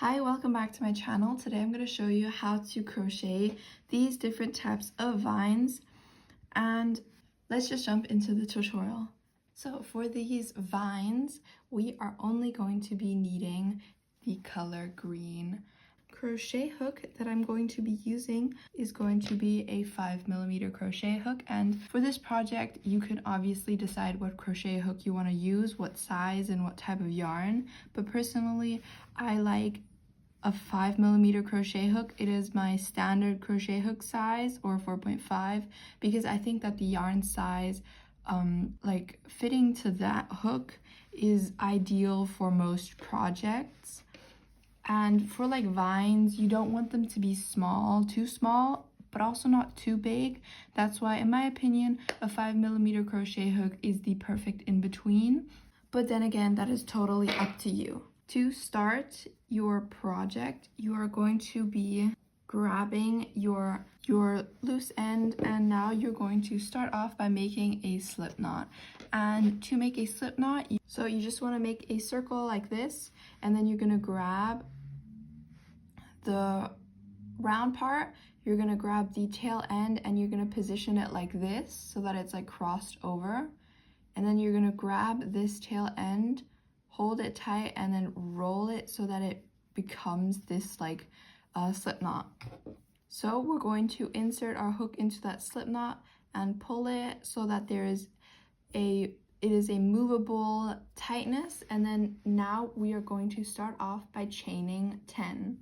Hi, welcome back to my channel. Today I'm going to show you how to crochet these different types of vines, and let's just jump into the tutorial. So for these vines, we are only going to be needing the color green. Crochet hook that I'm going to be using is going to be a 5mm crochet hook, and for this project you can obviously decide what crochet hook you want to use, what size and what type of yarn, but personally I like a 5mm crochet hook. It is my standard crochet hook size, or 4.5, because I think that the yarn size like fitting to that hook is ideal for most projects. And for like vines, you don't want them to be too small, but also not too big. That's why, in my opinion, a 5mm crochet hook is the perfect in between. But then again, that is totally up to you. To start your project, you are going to be grabbing your loose end, and now you're going to start off by making a slip knot. And to make a slip knot, so you just want to make a circle like this, and then you're going to grab the round part, you're going to grab the tail end, and you're going to position it like this so that it's like crossed over, and then you're going to grab this tail end, hold it tight, and then roll it so that it becomes this like slip knot. So we're going to insert our hook into that slip knot and pull it so that it is a movable tightness, and then now we are going to start off by chaining 10.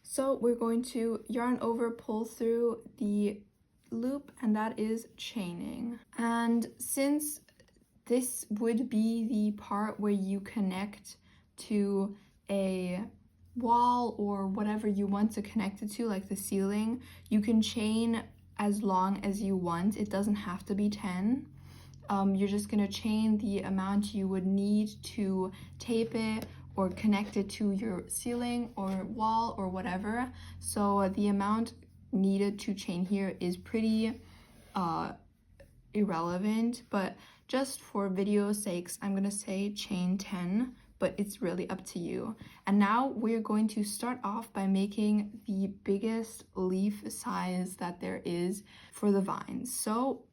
So we're going to yarn over, pull through the loop, and that is chaining. And since this would be the part where you connect to a wall or whatever you want to connect it to, like the ceiling, you can chain as long as you want. It doesn't have to be 10. You're just going to chain the amount you would need to tape it or connect it to your ceiling or wall or whatever. So the amount needed to chain here is pretty irrelevant, but just for video's sakes, I'm gonna say chain 10, but it's really up to you. And now we're going to start off by making the biggest leaf size that there is for the vines. So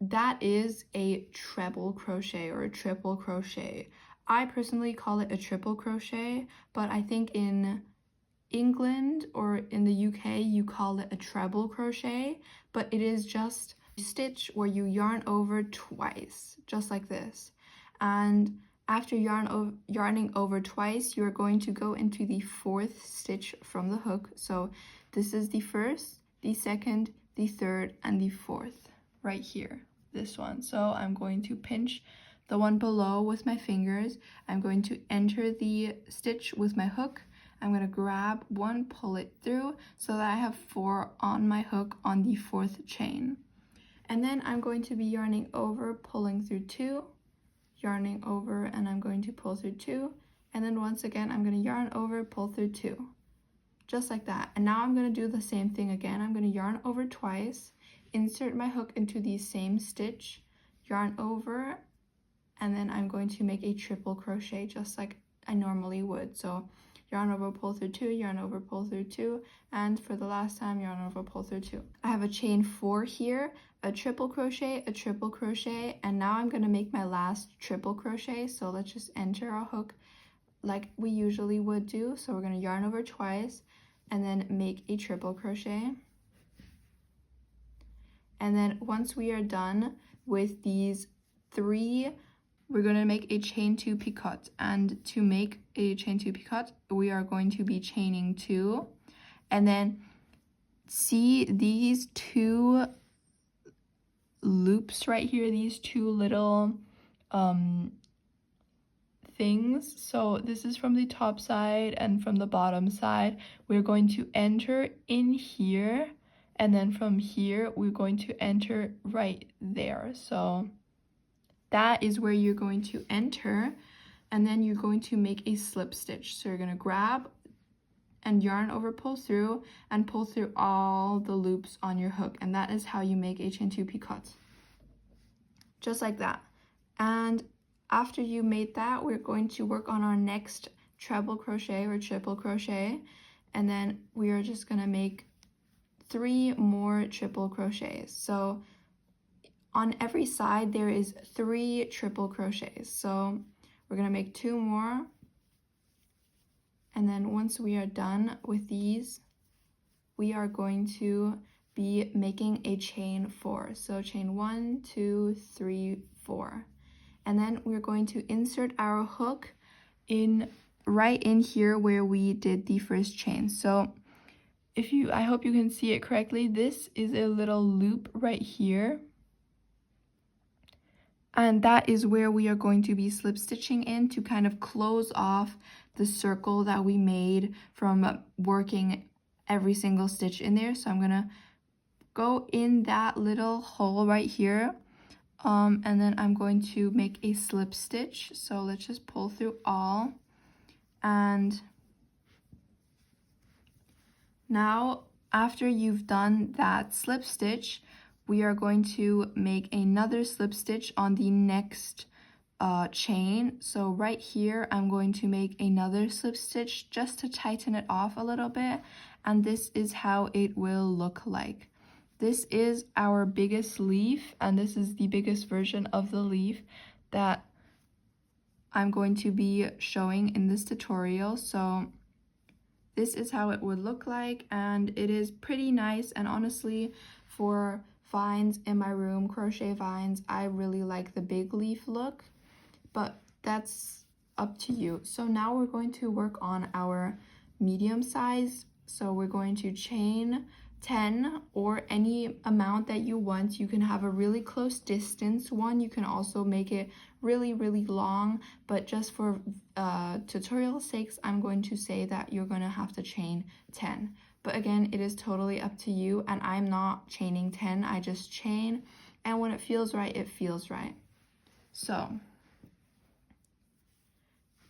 that is a treble crochet or a triple crochet. I personally call it a triple crochet, but I think in England or in the UK you call it a treble crochet, but it is just a stitch where you yarn over twice, just like this. And after yarning over twice, you're going to go into the 4th stitch from the hook. So this is the 1st, the 2nd, the 3rd, and the 4th right here, this one. So I'm going to pinch the one below with my fingers. I'm going to enter the stitch with my hook. I'm going to grab one, pull it through so that I have 4 on my hook on the 4th chain. And then I'm going to be yarning over, pulling through 2, yarning over, and I'm going to pull through 2. And then once again, I'm going to yarn over, pull through 2. Just like that. And now I'm going to do the same thing again. I'm going to yarn over twice, insert my hook into the same stitch, yarn over, and then I'm going to make a triple crochet just like I normally would. So yarn over, pull through 2, yarn over, pull through 2, and for the last time, yarn over, pull through 2. I have a chain 4 here, a triple crochet, and now I'm going to make my last triple crochet. So let's just enter our hook like we usually would do. So we're going to yarn over twice and then make a triple crochet. And then once we are done with these 3, we're going to make a chain 2 picot. And to make a chain 2 picot, we are going to be chaining 2. And then see these 2 loops right here, these 2 little things. So this is from the top side and from the bottom side. We're going to enter in here, and then from here we're going to enter right there. So that is where you're going to enter, and then you're going to make a slip stitch. So you're going to grab and yarn over, pull through, and pull through all the loops on your hook, and that is how you make a chain 2 picot. Just like that. And after you made that, we're going to work on our next treble crochet or triple crochet, and then we are just going to make 3 more triple crochets. So on every side there is 3 triple crochets. So we're going to make 2 more, and then once we are done with these, we are going to be making a chain 4. So chain 1, 2, 3, 4. And then we're going to insert our hook in right in here where we did the first chain. So I hope you can see it correctly. This is a little loop right here. And that is where we are going to be slip stitching in to kind of close off the circle that we made from working every single stitch in there. So I'm gonna go in that little hole right here, and then I'm going to make a slip stitch. So let's just pull through all, and now after you've done that slip stitch, we are going to make another slip stitch on the next chain. So right here I'm going to make another slip stitch just to tighten it off a little bit, and this is how it will look like. This is our biggest leaf, and this is the biggest version of the leaf that I'm going to be showing in this tutorial. So this is how it would look like, and it is pretty nice. And honestly, for vines in my room, crochet vines, I really like the big leaf look, but that's up to you. So now we're going to work on our medium size. So we're going to chain 10 or any amount that you want. You can have a really close distance one. You can also make it really, really long, but just for tutorial sakes, I'm going to say that you're going to have to chain 10. But again, it is totally up to you, and I'm not chaining 10. I just chain, and when it feels right, it feels right. So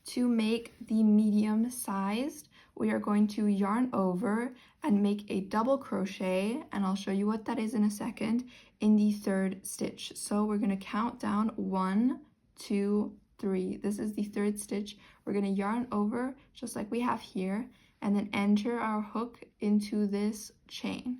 to make the medium sized, we are going to yarn over and make a double crochet, and I'll show you what that is in a second, in the 3rd stitch. So we're going to count down 1, 2, 3. This is the 3rd stitch. We're going to yarn over just like we have here, and then enter our hook into this chain.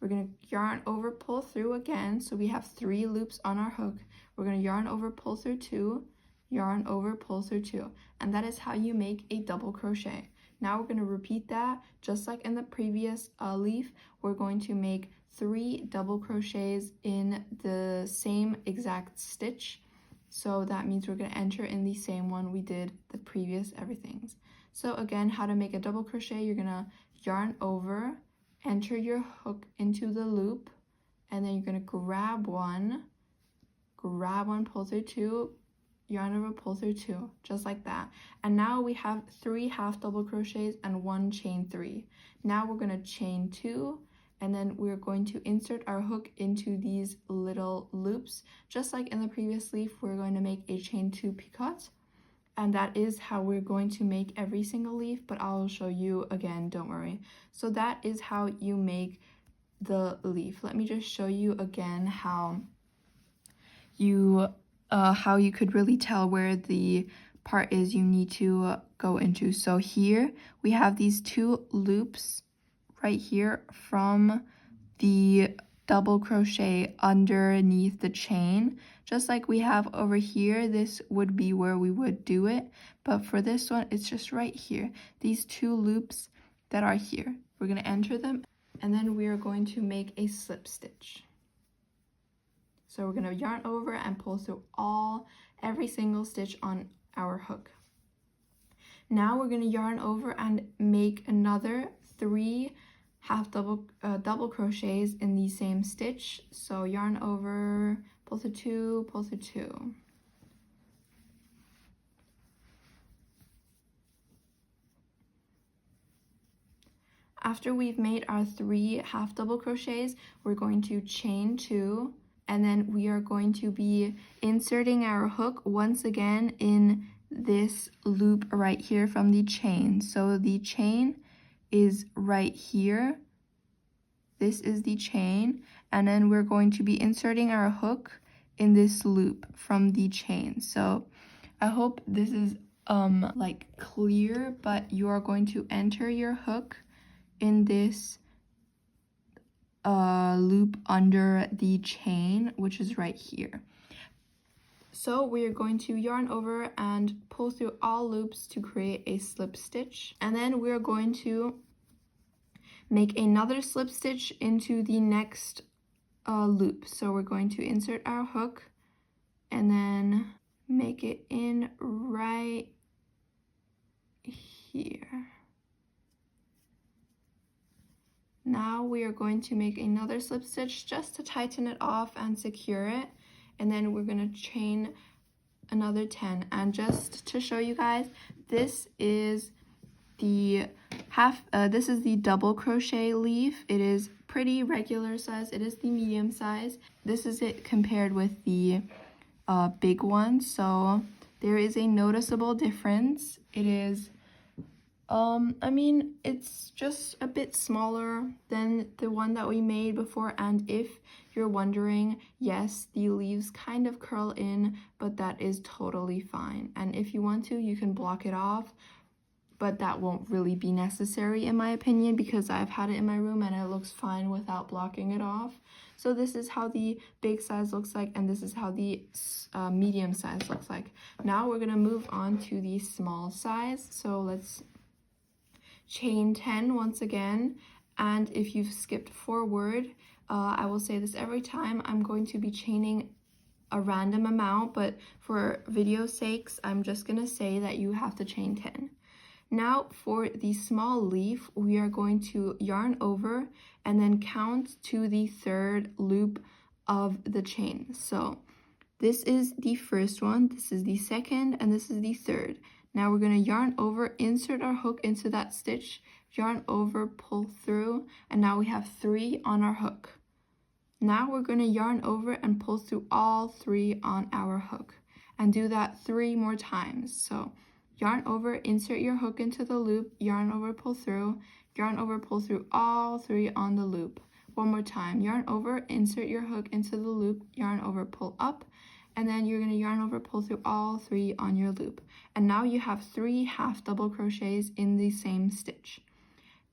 We're going to yarn over, pull through again, so we have 3 loops on our hook. We're going to yarn over, pull through 2, yarn over, pull through 2, and that is how you make a double crochet. Now we're going to repeat that just like in the previous leaf. We're going to make 3 double crochets in the same exact stitch. So that means we're going to enter in the same one we did the previous everythings. So again, how to make a double crochet: you're going to yarn over, enter your hook into the loop, and then you're going to grab one, pull through 2, yarn over, pull through 2, just like that. And now we have 3 half double crochets and 1 chain 3. Now we're going to chain 2, and then we're going to insert our hook into these little loops. Just like in the previous leaf, we're going to make a chain 2 picot, and that is how we're going to make every single leaf, but I'll show you again, don't worry. So that is how you make the leaf. Let me just show you again how you could really tell where the part is you need to go into. So here we have these 2 loops right here from the double crochet underneath the chain. Just like we have over here, this would be where we would do it, but for this one, it's just right here. These 2 loops that are here, we're going to enter them, and then we are going to make a slip stitch. So we're going to yarn over and pull through every single stitch on our hook. Now we're going to yarn over and make another 3 half double crochets in the same stitch. So yarn over, pull through 2, pull through 2. After we've made our 3 half double crochets, we're going to chain 2, and then we are going to be inserting our hook once again in this loop right here from the chain. So the chain is right here. This is the chain, and then we're going to be inserting our hook in this loop from the chain. So I hope this is like clear, but you are going to enter your hook in this loop under the chain, which is right here. So we are going to yarn over and pull through all loops to create a slip stitch, and then we're going to make another slip stitch into the next loop. So we're going to insert our hook and then make it in right here. Now we are going to make another slip stitch just to tighten it off and secure it, and then we're going to chain another 10. And just to show you guys, this is the this is the double crochet leaf. It is pretty regular size. It is the medium size. This is it compared with the big one, so there is a noticeable difference. It is I mean, it's just a bit smaller than the one that we made before, and if you're wondering, yes, the leaves kind of curl in, but that is totally fine. And if you want to, you can block it off, but that won't really be necessary in my opinion, because I've had it in my room and it looks fine without blocking it off. So this is how the big size looks like, and this is how the medium size looks like. Now we're gonna move on to the small size. So let's chain 10 once again, and if you've skipped forward, I will say this every time, I'm going to be chaining a random amount, but for video sakes, I'm just gonna say that you have to chain 10. Now for the small leaf, we are going to yarn over and then count to the third loop of the chain. So this is the first one, this is the second, and this is the third. Now we're going to yarn over, insert our hook into that stitch, yarn over, pull through, and now we have 3 on our hook. Now we're going to yarn over and pull through all 3 on our hook, and do that 3 more times. So yarn over, insert your hook into the loop, yarn over, pull through, yarn over, pull through all 3 on the loop. One more time, yarn over, insert your hook into the loop, yarn over, pull up, and then you're going to yarn over, pull through all 3 on your loop. And now you have 3 half double crochets in the same stitch.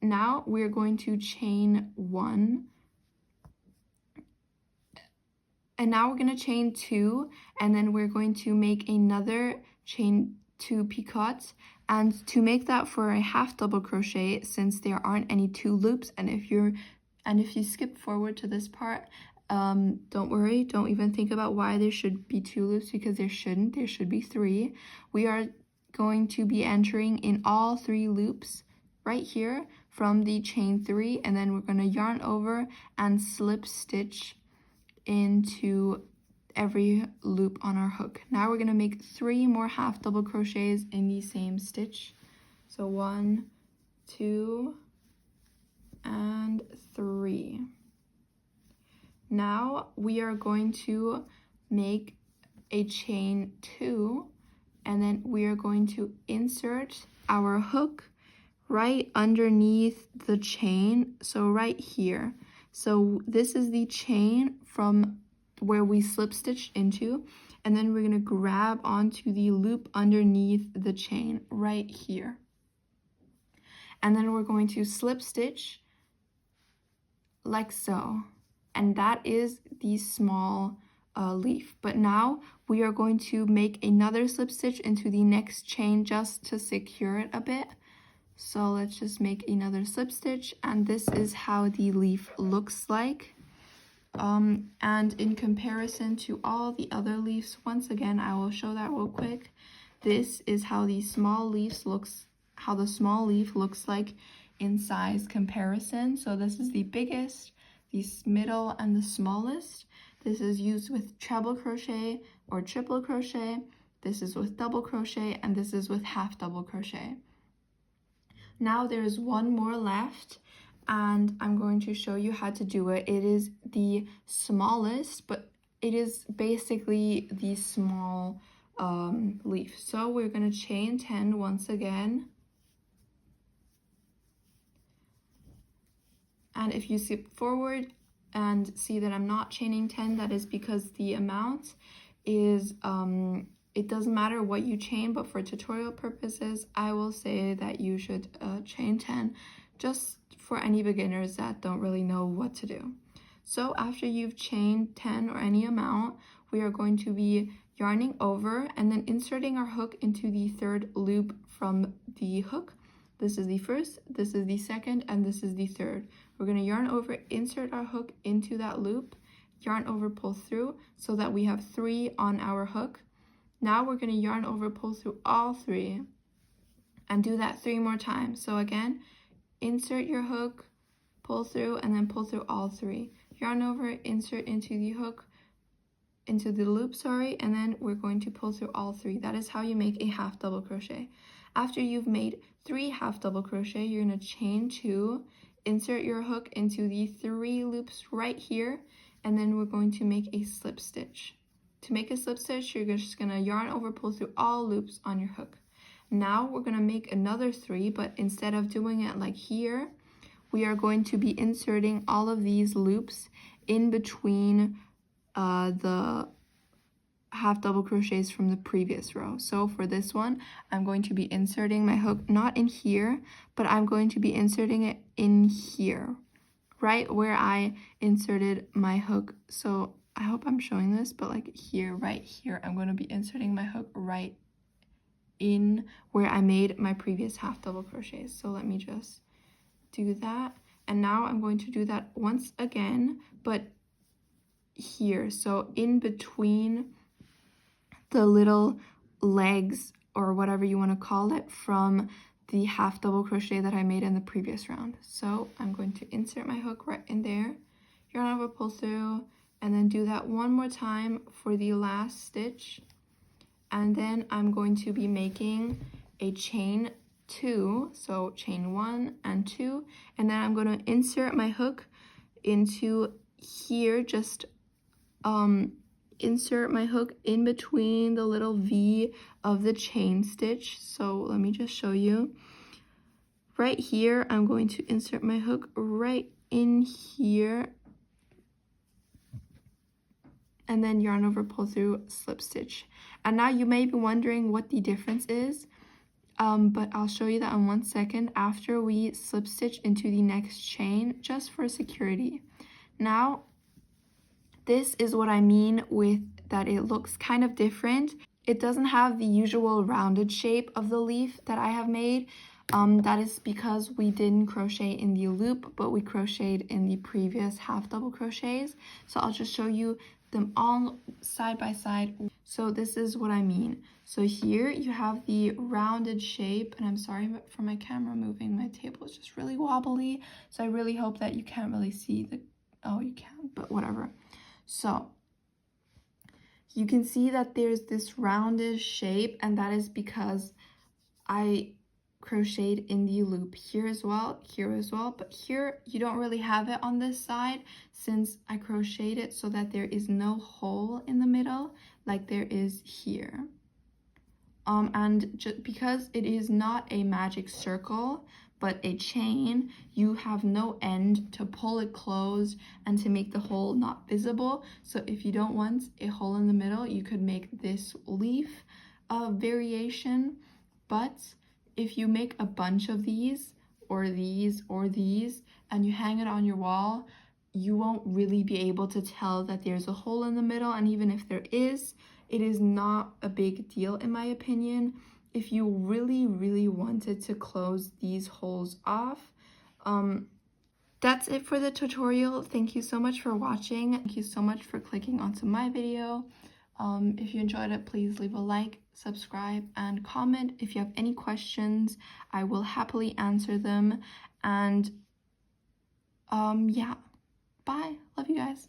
Now we're going to chain 1, and now we're going to chain 2, and then we're going to make another chain 2 picots. And to make that for a half double crochet, since there aren't any 2 loops, and if you skip forward to this part, don't worry, don't even think about why there should be 2 loops, because there shouldn't. There should be 3. We are going to be entering in all 3 loops right here from the chain 3, and then we're going to yarn over and slip stitch into every loop on our hook. Now we're going to make 3 more half double crochets in the same stitch. So 1, 2, and 3. Now we are going to make a chain 2, and then we are going to insert our hook right underneath the chain, so right here. So this is the chain from where we slip stitched into, and then we're going to grab onto the loop underneath the chain right here. And then we're going to slip stitch like so. And that is the small leaf. But now we are going to make another slip stitch into the next chain just to secure it a bit. So let's just make another slip stitch, and this is how the leaf looks like. And in comparison to all the other leaves, once again, I will show that real quick. This is how the small leaf looks like in size comparison. So this is the biggest, the middle, and the smallest. This is used with treble crochet or triple crochet. This is with double crochet, and this is with half double crochet. Now there is one more left, and I'm going to show you how to do it. It is the smallest, but it is basically the small leaf. So we're going to chain 10 once again. And if you skip forward and see that I'm not chaining 10, that is because the amount is it doesn't matter what you chain, but for tutorial purposes, I will say that you should chain 10, just for any beginners that don't really know what to do. So after you've chained 10 or any amount, we are going to be yarning over and then inserting our hook into the third loop from the hook. This is the first, this is the second, and this is the third. We're going to yarn over, insert our hook into that loop, yarn over, pull through, so that we have 3 on our hook. Now we're going to yarn over, pull through all 3, and do that 3 more times. So again, insert your hook, pull through, and then pull through all 3. Yarn over, insert into the hook, into the loop, and then we're going to pull through all 3. That is how you make a half double crochet. After you've made 3 half double crochet, you're going to chain 2, insert your hook into the 3 loops right here, and then we're going to make a slip stitch. To make a slip stitch, you're just going to yarn over, pull through all loops on your hook. Now we're going to make another 3, but instead of doing it like here, we are going to be inserting all of these loops in between the half double crochets from the previous row. So for this one, I'm going to be inserting my hook not in here, but I'm going to be inserting it in here, right where I inserted my hook. So I hope I'm showing this, but like here, right here, I'm going to be inserting my hook right in where I made my previous half double crochets. So let me just do that. And now I'm going to do that once again, but here. So in between the little legs or whatever you want to call it from the half double crochet that I made in the previous round. So I'm going to insert my hook right in there, yarn over, pull through, and then do that one more time for the last stitch. And then I'm going to be making a chain 2, so chain 1 and 2, and then I'm going to insert my hook into here, just insert my hook in between the little V of the chain stitch. So let me just show you. Right here, I'm going to insert my hook right in here, and then yarn over, pull through, slip stitch. And now you may be wondering what the difference is, but I'll show you that in 1 second after we slip stitch into the next chain, just for security. Now, this is what I mean with that it looks kind of different. It doesn't have the usual rounded shape of the leaf that I have made. That is because we didn't crochet in the loop, but we crocheted in the previous half double crochets. So I'll just show you them all side by side. So this is what I mean. So here you have the rounded shape, and I'm sorry for my camera moving. My table is just really wobbly, so I really hope that you can't really see the, oh, you can, but whatever. So you can see that there's this rounded shape, and that is because I crocheted in the loop here as well, but here you don't really have it on this side, since I crocheted it so that there is no hole in the middle like there is here. And just because it is not a magic circle but a chain, you have no end to pull it closed and to make the hole not visible. So if you don't want a hole in the middle, you could make this leaf variation. But if you make a bunch of these, or these, or these, and you hang it on your wall, you won't really be able to tell that there's a hole in the middle. And even if there is, it is not a big deal in my opinion. If you really, really wanted to close these holes off. That's it for the tutorial. Thank you so much for watching. Thank you so much for clicking onto my video. If you enjoyed it, please leave a like, subscribe, and comment. If you have any questions, I will happily answer them. And yeah, bye. Love you guys.